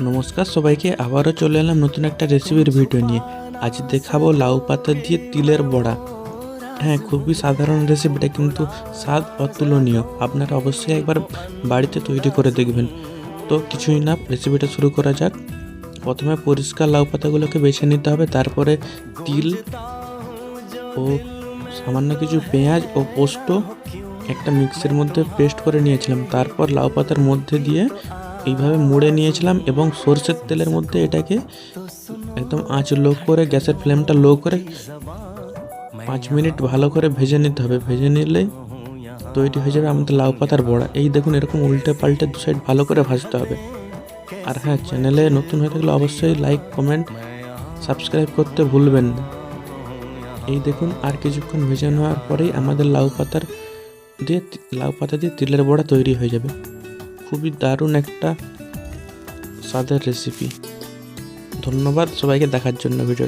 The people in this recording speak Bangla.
নমস্কার সবাইকে, আবারও চলে এলাম নতুন একটা রেসিপির ভিডিও নিয়ে। আজ দেখাবো লাউ পাতা দিয়ে তিলের বড়া। হ্যাঁ, খুবই সাধারণ রেসিপিটা, কিন্তু স্বাদ অতুলনীয়। আপনারা অবশ্যই একবার বাড়িতে তৈরি করে দেখবেন। তো কিছুই না, রেসিপিটা শুরু করা যাক। প্রথমে পরিষ্কার লাউ পাতাগুলোকে বেছে নিতে হবে, তারপরে তিল ও সামান্য কিছু পেঁয়াজ ও পোস্ত একটা মিক্সির মধ্যে পেস্ট করে নিয়েছিলাম। তারপর লাউ পাতার মধ্যে দিয়ে এইভাবে মুড়ে নিয়েছিলাম এবং সরষের তেলের মধ্যে এটাকে একদম আঁচ লো করে, গ্যাসের ফ্লেমটা লো করে 5 মিনিট ভালো করে ভেজে নিতে হবে। ভেজে নিলেই তৈরি হয়ে যাবে আমাদের লাউ পাতার বড়া। এই দেখুন, এরকম উল্টে পাল্টে দু সাইড ভালো করে ভাজতে হবে। আর হ্যাঁ, চ্যানেলে নতুন হয়ে থাকলে অবশ্যই লাইক, কমেন্ট, সাবস্ক্রাইব করতে ভুলবেন না। এই দেখুন, আর কিছুক্ষণ ভেজে নেওয়ার পরেই আমাদের লাউ পাতা দিয়ে তিলের বড়া তৈরি হয়ে যাবে। খুবই দারুণ একটা স্বাদের রেসিপি। ধন্যবাদ সবাইকে দেখার জন্য ভিডিও।